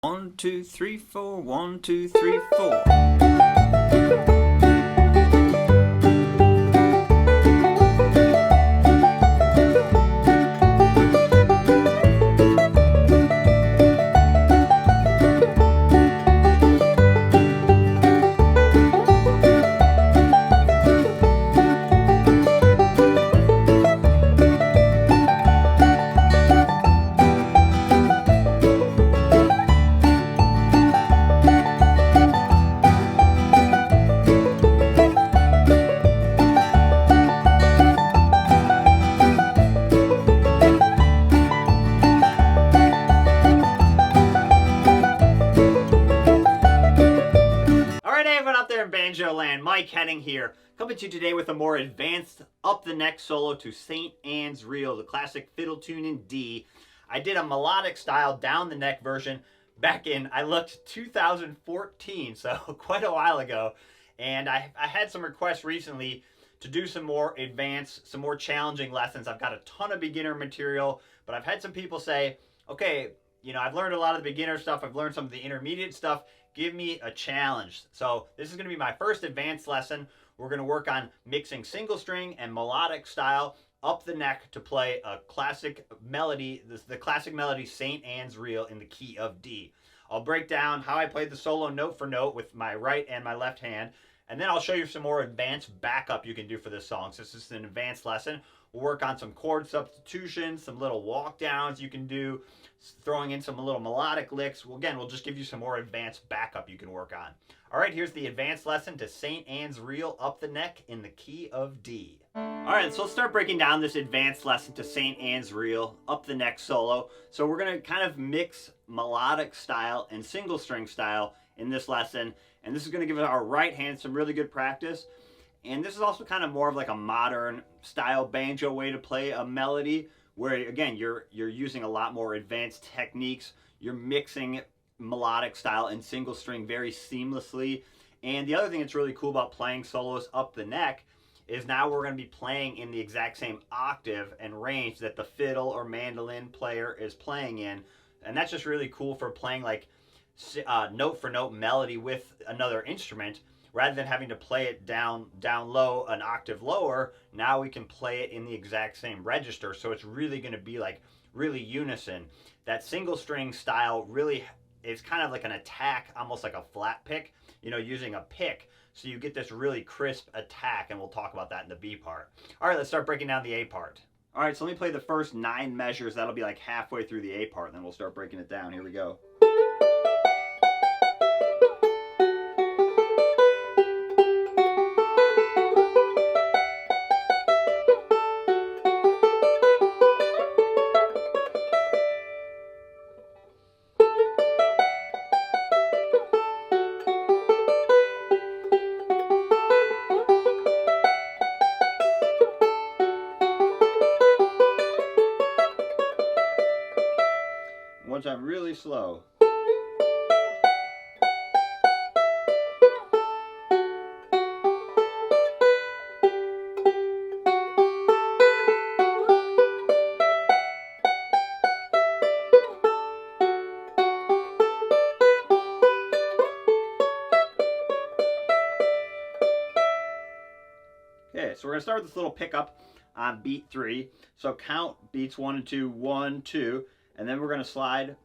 1, 2, 3, 4, 1, 2, 3, 4. Out there in Banjo Land, Mike Hedding here, coming to you today with a more advanced up the neck solo to St. Anne's Reel, the classic fiddle tune in D. I did a melodic style down the neck version back in, I looked, 2014, so quite a while ago, and I had some requests recently to do some more advanced, some more challenging lessons. I've got a ton of beginner material, but I've had some people say, okay, you know, I've learned a lot of the beginner stuff, I've learned some of the intermediate stuff, give me a challenge. So this is going to be my first advanced lesson. We're going to work on mixing single string and melodic style up the neck to play a classic melody, the classic melody St. Anne's Reel in the key of D. I'll break down how I played the solo note for note with my right and my left hand, and then I'll show you some more advanced backup you can do for this song. So this is an advanced lesson. We'll work on some chord substitutions, some little walk downs you can do, throwing in some little melodic licks. Well, again, we'll just give you some more advanced backup you can work on. All right, here's the advanced lesson to St. Anne's Reel up the neck in the key of D. All right, so let's start breaking down this advanced lesson to St. Anne's Reel up the neck solo. So we're going to kind of mix melodic style and single string style in this lesson, and this is going to give our right hand some really good practice. And this is also kind of more of like a modern style banjo way to play a melody, where again you're using a lot more advanced techniques. You're mixing melodic style and single string very seamlessly. And the other thing that's really cool about playing solos up the neck is now we're going to be playing in the exact same octave and range that the fiddle or mandolin player is playing in. And that's just really cool for playing like note for note melody with another instrument. Rather than having to play it down low, an octave lower, now we can play it in the exact same register. So it's really going to be like really unison. That single string style really is kind of like an attack, almost like a flat pick, you know, using a pick. So you get this really crisp attack, and we'll talk about that in the B part. All right, let's start breaking down the A part. All right, so let me play the first 9 measures. That'll be like halfway through the A part, and then we'll start breaking it down. Here we go. One time really slow. Okay, so we're going to start with this little pickup on beat 3. So count beats 1 and 2, 1, 2, and then we're going to slide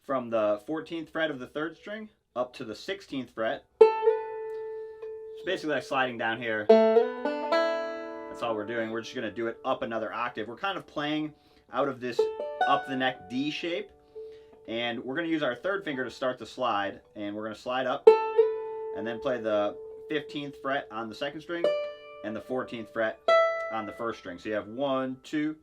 from the 14th fret of the 3rd string up to the 16th fret. It's basically like sliding down here. That's all we're doing. We're just going to do it up another octave. We're kind of playing out of this up the neck D shape, and we're going to use our 3rd finger to start the slide, and we're going to slide up and then play the 15th fret on the 2nd string and the 14th fret on the 1st string. So you have 1, 2.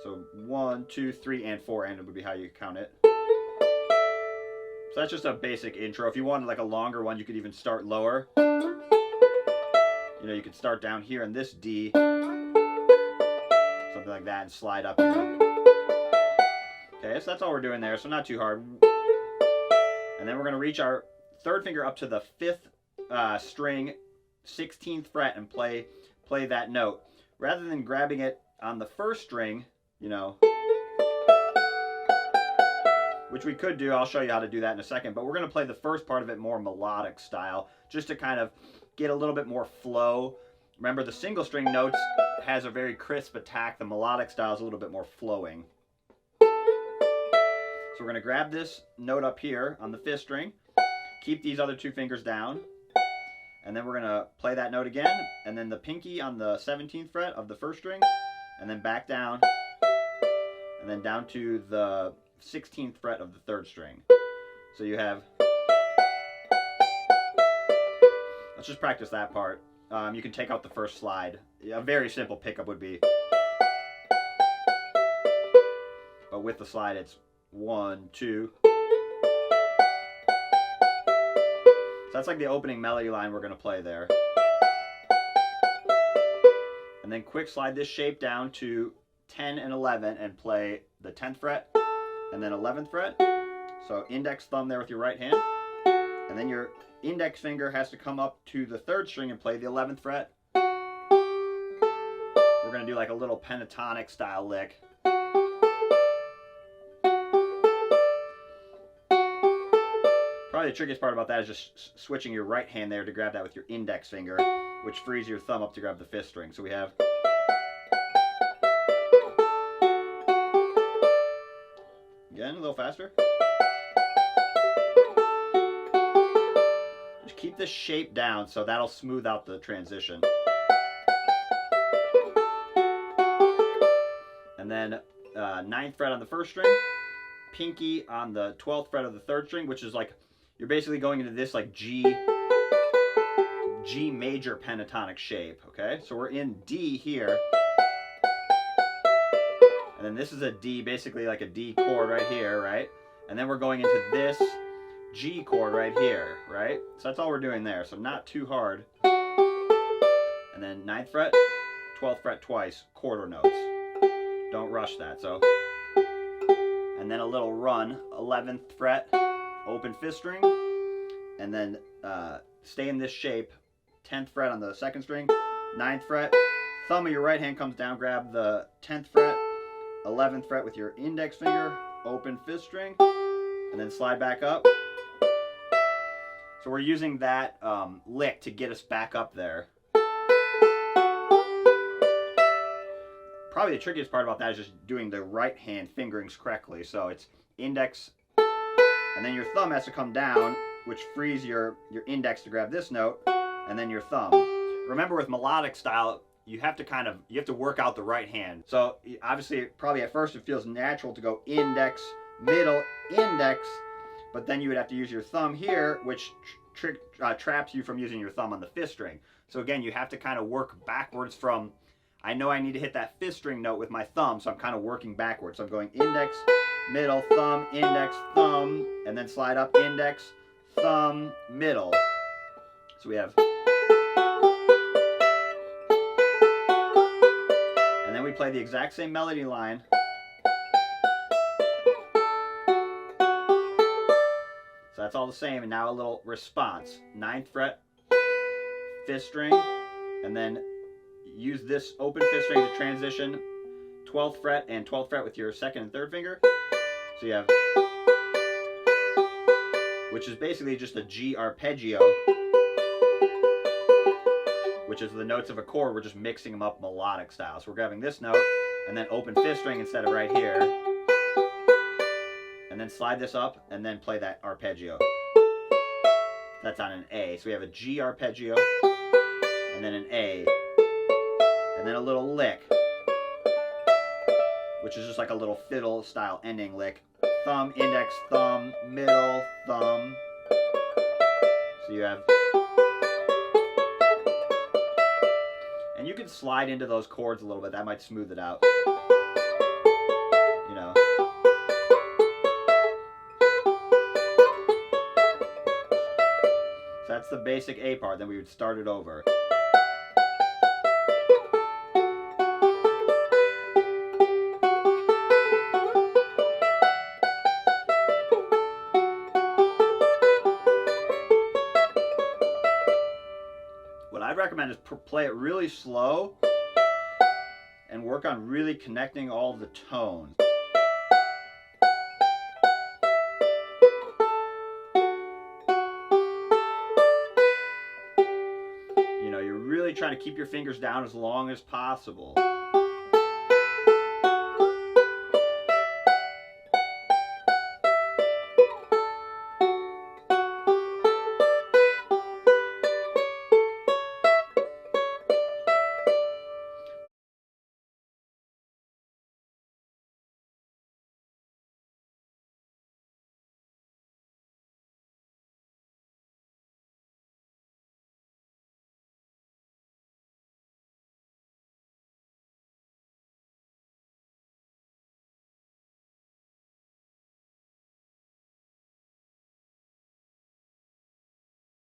So 1, 2, 3, and 4, and it would be how you count it. So that's just a basic intro. If you wanted like a longer one, you could even start lower. You know, you could start down here in this D, something like that, and slide up. Okay, so that's all we're doing there, so not too hard. And then we're going to reach our 3rd finger up to the 5th string, 16th fret, and play that note. Rather than grabbing it on the 1st string, you know, which we could do. I'll show you how to do that in a second, but we're going to play the first part of it more melodic style, just to kind of get a little bit more flow. Remember, the single string notes has a very crisp attack. The melodic style is a little bit more flowing. So we're going to grab this note up here on the 5th string, keep these other 2 fingers down, and then we're going to play that note again, and then the pinky on the 17th fret of the 1st string, and then back down, and then down to the 16th fret of the 3rd string. So you have, let's just practice that part. You can take out the first slide. A very simple pickup would be, but with the slide it's 1, 2. So that's like the opening melody line we're going to play there. And then quick slide this shape down to 10 and 11 and play the 10th fret and then 11th fret. So index thumb there with your right hand. And then your index finger has to come up to the 3rd string and play the 11th fret. We're going to do like a little pentatonic style lick. Probably the trickiest part about that is just switching your right hand there to grab that with your index finger, which frees your thumb up to grab the 5th string. So we have, again, a little faster. Just keep the shape down so that'll smooth out the transition. And then 9th fret on the 1st string, pinky on the 12th fret of the 3rd string, which is like, you're basically going into this like G major pentatonic shape, okay? So we're in D here. And then this is a D, basically like a D chord right here, right? And then we're going into this G chord right here, right? So that's all we're doing there, so not too hard. And then 9th fret, 12th fret twice, quarter notes. Don't rush that, so. And then a little run, 11th fret, open 5th string, and then stay in this shape, 10th fret on the 2nd string, 9th fret, thumb of your right hand comes down, grab the 10th fret, 11th fret with your index finger, open 5th string, and then slide back up. So we're using that lick to get us back up there. Probably the trickiest part about that is just doing the right hand fingerings correctly. So it's index, and then your thumb has to come down, which frees your index to grab this note, and then your thumb. Remember, with melodic style, you have to work out the right hand. So obviously, probably at first it feels natural to go index, middle, index, but then you would have to use your thumb here, which traps you from using your thumb on the 5th string. So again, you have to kind of work backwards from, I know I need to hit that 5th string note with my thumb, so I'm kind of working backwards. So I'm going index, middle, thumb, index, thumb, and then slide up, index, thumb, middle. So we have, and then we play the exact same melody line. So that's all the same, and now a little response. 9th fret, 5th string, and then use this open 5th string to transition 12th fret and 12th fret with your 2nd and 3rd finger. So you have, which is basically just a G arpeggio, which is the notes of a chord. We're just mixing them up melodic style. So we're grabbing this note and then open 5th string instead of right here, and then slide this up and then play that arpeggio. That's on an A. So we have a G arpeggio and then an A, and then a little lick, which is just like a little fiddle style ending lick. Thumb, index, thumb, middle, thumb. So you have, and you can slide into those chords a little bit. That might smooth it out. You know. So that's the basic A part. Then we would start it over. I'd recommend is play it really slow and work on really connecting all the tones. trying to keep your fingers down as long as possible.